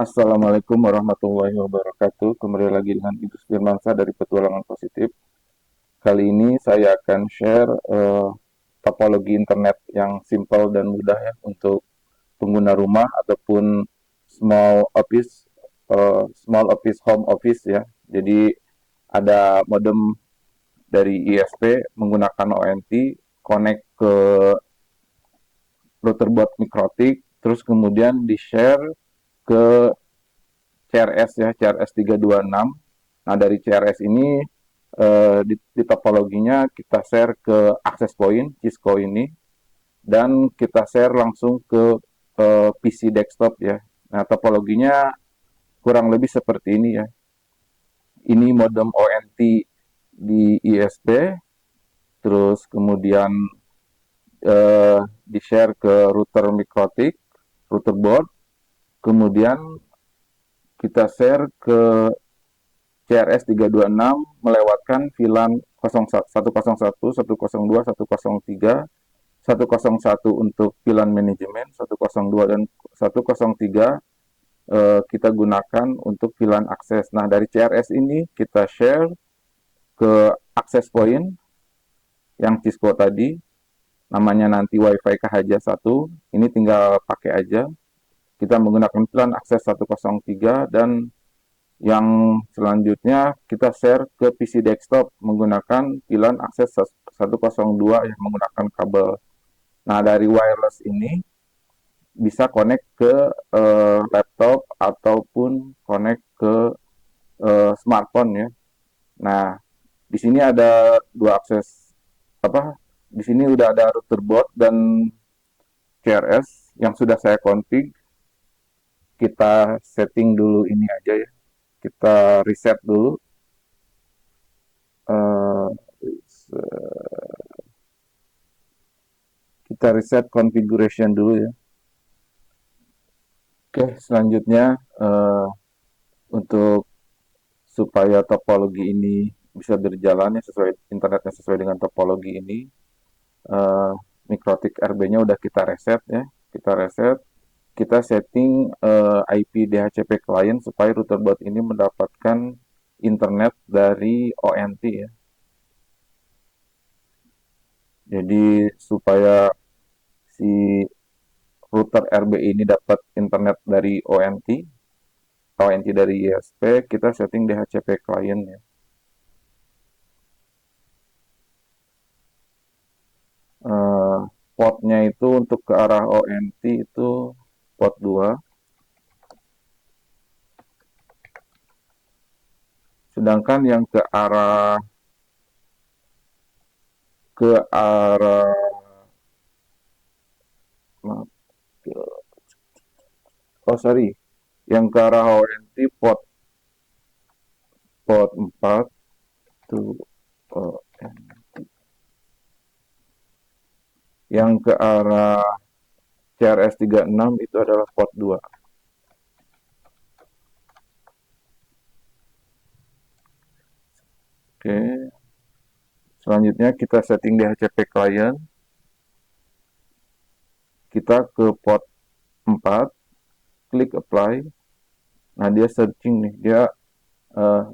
Assalamualaikum warahmatullahi wabarakatuh. Kembali lagi dengan Idrus Firmansyah dari Petualangan Positif. Kali ini saya akan share topologi internet yang simple dan mudah ya untuk pengguna rumah ataupun small office home office ya. Jadi ada modem dari ISP menggunakan ONT connect ke router mikrotik, terus kemudian di-share ke CRS ya, CRS 326. Nah, dari CRS ini di topologinya kita share ke access point Cisco ini dan kita share langsung ke PC desktop ya. Nah, topologinya kurang lebih seperti ini ya. Ini modem ONT di ISP, terus kemudian di-share ke router mikrotik, router board, kemudian kita share ke CRS 326 melewatkan VLAN 101, 102, 103, 101 untuk VLAN manajemen, 102 dan 103 kita gunakan untuk VLAN akses. Nah, dari CRS ini kita share ke access point yang Cisco tadi, namanya nanti WiFi KHJ 1, ini tinggal pakai aja. Kita menggunakan VLAN akses 103 dan yang selanjutnya kita share ke PC desktop menggunakan VLAN akses 102 yang menggunakan kabel. Nah, dari wireless ini bisa connect ke laptop ataupun connect ke smartphone ya. Nah, di sini ada dua akses apa? Di sini udah ada router board dan CRS yang sudah saya config. Kita setting dulu ini aja ya. Kita reset dulu. Uh, kita reset configuration dulu ya. Oke, selanjutnya untuk supaya topologi ini bisa berjalan ya sesuai internetnya sesuai dengan topologi ini, uh, mikrotik RB-nya udah kita reset ya, kita setting IP DHCP client supaya router board ini mendapatkan internet dari ONT ya. Jadi supaya si router RB ini dapat internet dari ONT dari ISP, kita setting DHCP client ya. Portnya itu untuk ke arah ONT itu port 2, sedangkan yang ke arah oh sorry, yang ke arah ONT port port 4 tuh yang ke arah CRS 36 itu adalah port 2. Oke. Selanjutnya kita setting DHCP client. Kita ke port 4, klik apply. Nah, dia searching nih.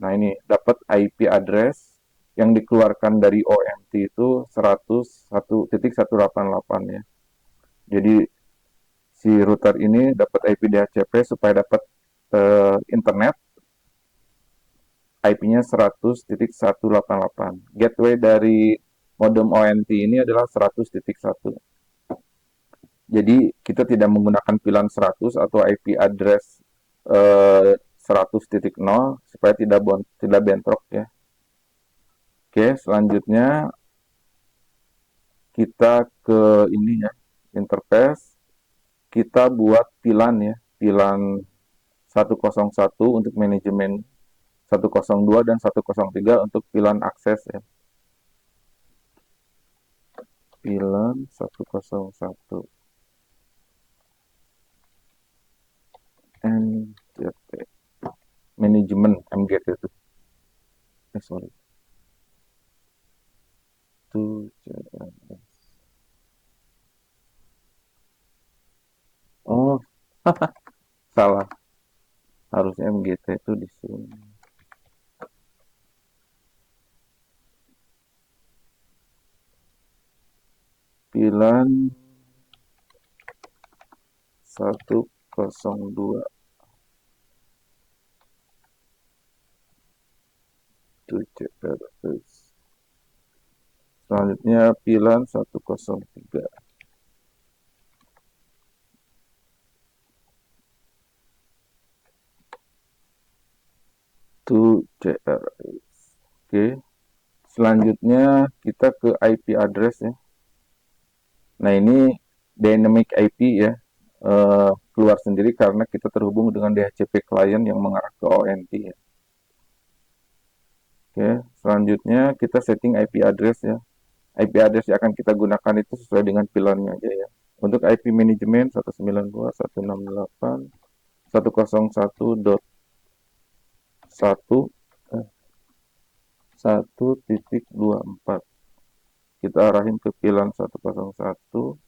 Nah ini dapat IP address yang dikeluarkan dari ONT itu 101.188 ya. Jadi si router ini dapat IP DHCP supaya dapat internet IP-nya 100.188. Gateway dari modem ONT ini adalah 100.1. Jadi kita tidak menggunakan VLAN 100 atau IP address 100.0 supaya tidak bentrok ya. Oke, selanjutnya kita ke ini ya, interface. Kita buat VLAN ya, VLAN 101 untuk manajemen, 102 dan 103 untuk VLAN akses ya. VLAN 101 MGT manajemen MGT itu. Sorry. Itu oh, salah. Harusnya MGT itu di sini. VLAN 102 to CRS. Selanjutnya VLAN 103 to CRS. Oke. Selanjutnya kita ke IP address ya. Nah, ini dynamic IP ya. Keluar sendiri karena kita terhubung dengan DHCP client yang mengarah ke ONT ya. Oke, selanjutnya kita setting IP address ya. IP address yang akan kita gunakan itu sesuai dengan VLAN-nya aja ya. Untuk IP manajemen 192.168.1.1.24. Kita arahin ke VLAN 101.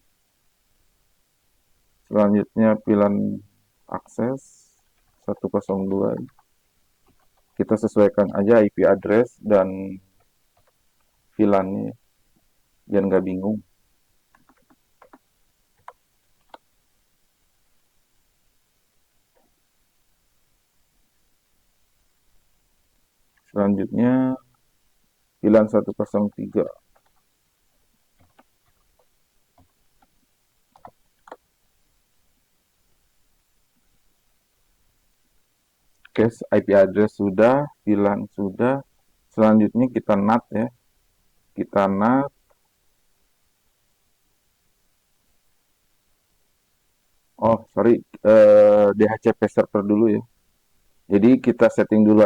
Selanjutnya VLAN akses 102. Kita sesuaikan aja IP address dan VLAN-nya biar nggak bingung. Selanjutnya VLAN 103. Oke, IP address sudah, VLAN sudah. Selanjutnya kita NAT ya. Kita NAT. Oh, sorry, DHCP server dulu ya. Jadi kita setting dulu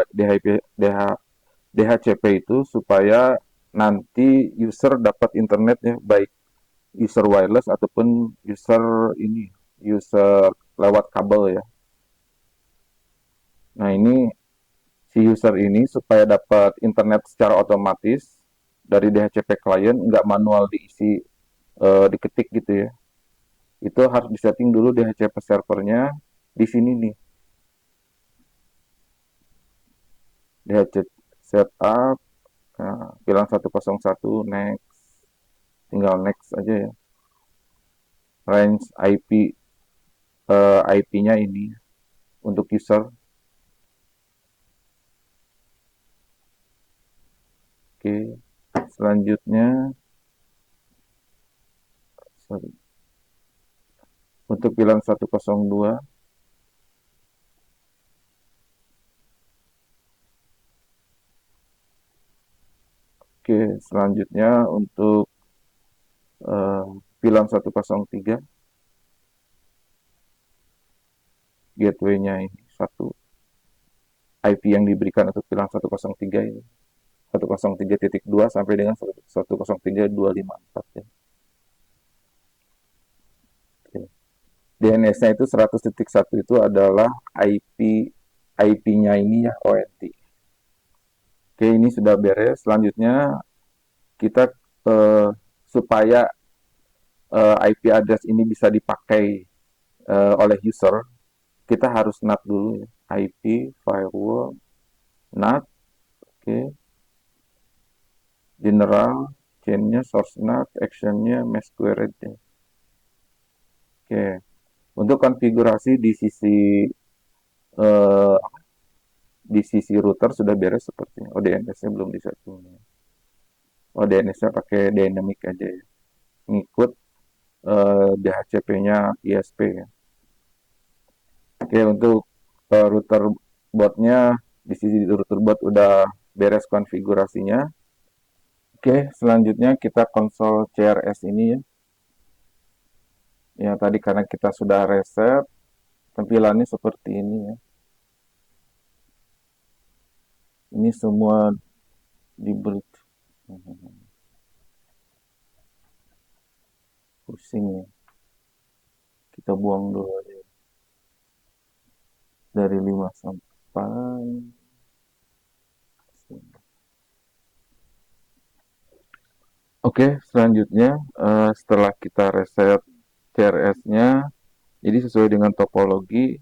DHCP itu supaya nanti user dapat internet ya, baik user wireless ataupun user lewat kabel ya. Nah, ini si user ini supaya dapat internet secara otomatis dari DHCP client, nggak manual diisi, diketik gitu ya. Itu harus disetting dulu DHCP servernya di sini nih. DHCP setup, nah, bilang 101 next, tinggal next aja ya. Range IP-nya ini untuk user. Oke, selanjutnya untuk VLAN 102. Oke, selanjutnya untuk VLAN 103 gateway-nya ini satu IP yang diberikan untuk VLAN 103 ini 103.2 sampai dengan 103.254 ya. DNS-nya itu 100.1 itu adalah IP-nya ini ya, ONT. Oke, ini sudah beres. Selanjutnya kita supaya IP address ini bisa dipakai oleh user, kita harus NAT dulu ya. IP firewall NAT, oke. General, chain-nya source NAT, action-nya mesh query ya. Oke. Untuk konfigurasi eh, di sisi router sudah beres sepertinya. Oh, DNS-nya belum disetting. Oh, DNS-nya pakai dynamic aja ya. Ngikut DHCP-nya ISP ya. Oke, untuk router botnya di sisi router bot udah beres konfigurasinya. Oke, selanjutnya kita konsol CRS ini ya. Yang tadi karena kita sudah reset, tampilannya seperti ini ya. Ini semua diberi pusing ya. Kita buang dulu aja. Dari 5 sampai Oke, selanjutnya setelah kita reset CRS-nya, jadi sesuai dengan topologi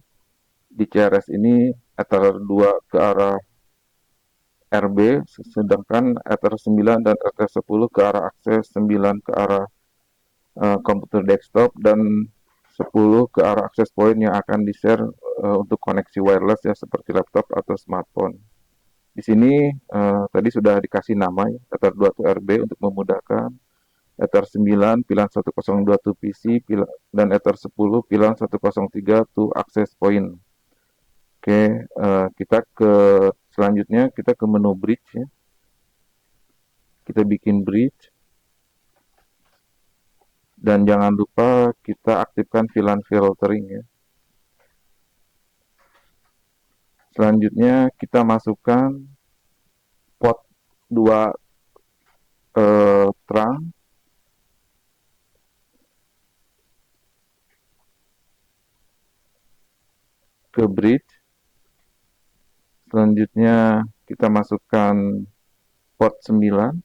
di CRS ini Ether 2 ke arah RB, sedangkan Ether 9 dan Ether 10 ke arah akses, 9 ke arah komputer desktop, dan 10 ke arah akses point yang akan di-share untuk koneksi wireless ya, seperti laptop atau smartphone. Di sini tadi sudah dikasih nama ya, Ether 2 to RB untuk memudahkan, Ether 9 PLAN 102 to PC, dan Ether 10 PLAN 103 to access point. Oke, kita ke selanjutnya kita ke menu bridge ya. Kita bikin bridge, dan jangan lupa kita aktifkan VLAN filtering ya. Selanjutnya kita masukkan port 2 terang ke bridge. Selanjutnya kita masukkan port 9,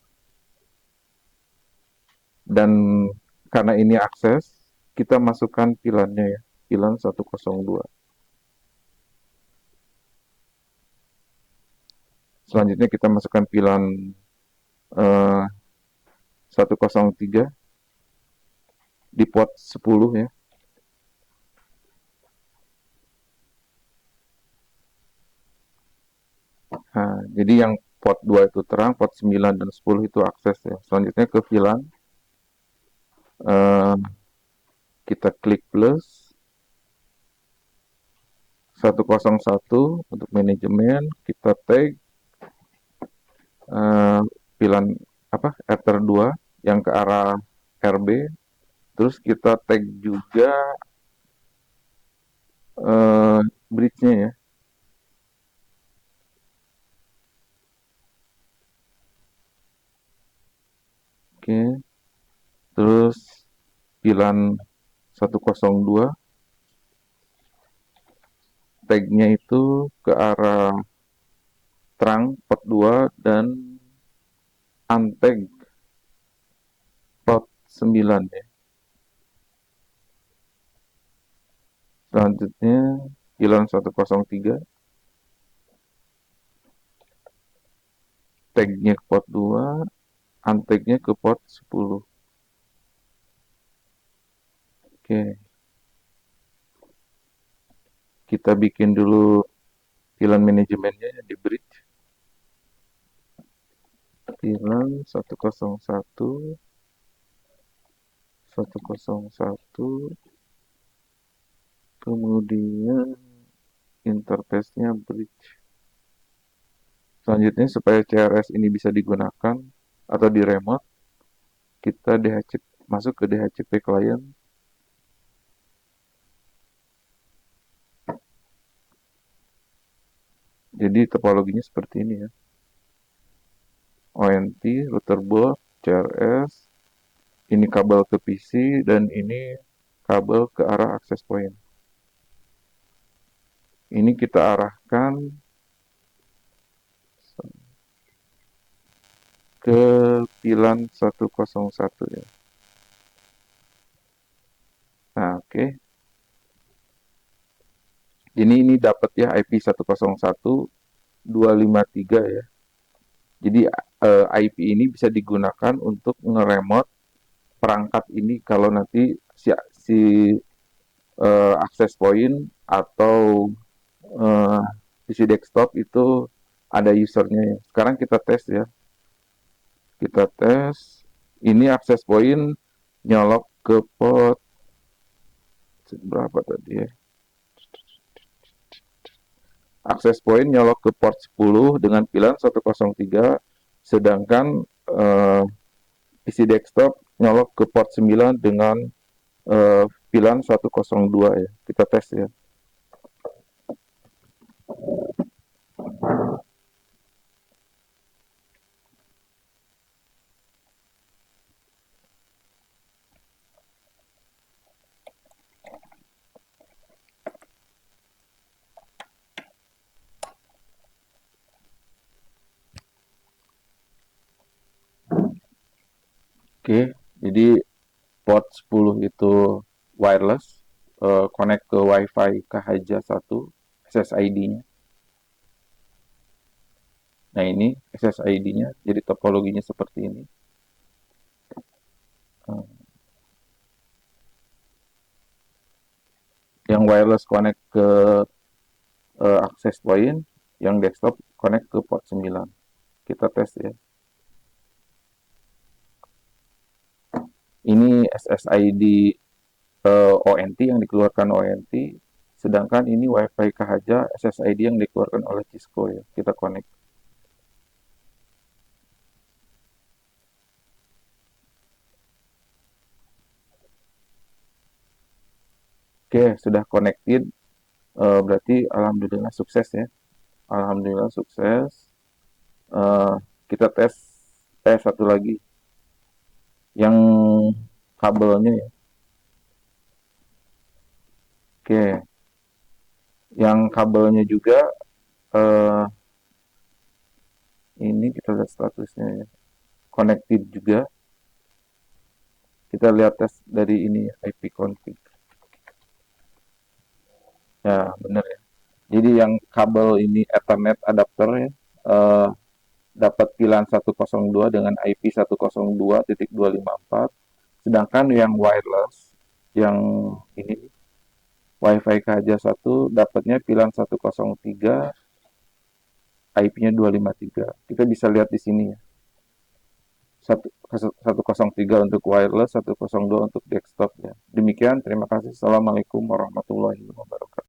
dan karena ini akses, kita masukkan pilannya ya, pilan 102. Selanjutnya kita masukkan pilan 103 di port 10 ya. Nah, jadi yang port 2 itu terang, port 9 dan 10 itu akses ya. Selanjutnya ke VLAN, kita klik plus 101 untuk manajemen, kita tag VLAN Ether 2 yang ke arah RB, terus kita tag juga bridge-nya ya. Oke, terus VLAN 102 tag-nya itu ke arah terang port 2 dan untag port 9 ya. Selanjutnya VLAN 103 tag-nya ke port 2, untag-nya ke port 10. Oke, kita bikin dulu VLAN manajemennya ya di bridge. VLAN 101 kemudian interface-nya bridge. Selanjutnya supaya CRS ini bisa digunakan atau di remote, kita masuk ke DHCP client. Jadi topologinya seperti ini ya. ONT, router board, CRS, ini kabel ke PC, dan ini kabel ke arah access point. Ini kita arahkan ke VLAN 101 ya. Nah, oke. Ini dapat ya IP 101.253 ya. Jadi IP ini bisa digunakan untuk ngeremote perangkat ini kalau nanti si access point atau PC desktop itu ada usernya ya. Sekarang kita tes ya. Kita tes. Ini access point nyolok ke port berapa tadi ya? Access point nyolok ke port 10 dengan VLAN 103, sedangkan PC desktop nyolok ke port 9 dengan VLAN 102 ya. Kita tes ya. Oke, jadi port 10 itu wireless, connect ke WiFi KHJ 1, SSID-nya. Nah, ini SSID-nya, jadi topologinya seperti ini. Yang wireless connect ke access point, yang desktop connect ke port 9. Kita tes ya. Ini SSID ONT yang dikeluarkan ONT, sedangkan ini WiFi Kahaja SSID yang dikeluarkan oleh Cisco ya. Kita connect. Oke, sudah connected. Berarti alhamdulillah sukses ya. Alhamdulillah sukses. Eh, kita tes satu lagi yang kabelnya ya. Oke, yang kabelnya juga eh, ini kita lihat statusnya ya. Connected juga. Kita lihat tes dari ini IP config. Ya, benar ya. Jadi yang kabel ini Ethernet adapter ya, eh, dapat pilihan 102 dengan IP 102.254. Sedangkan yang wireless, yang ini Wi-Fi KJ 1 dapatnya pilihan 103, IP-nya 253. Kita bisa lihat di sini ya. 103 untuk wireless, 102 untuk desktop ya. Demikian, terima kasih. Assalamualaikum warahmatullahi wabarakatuh.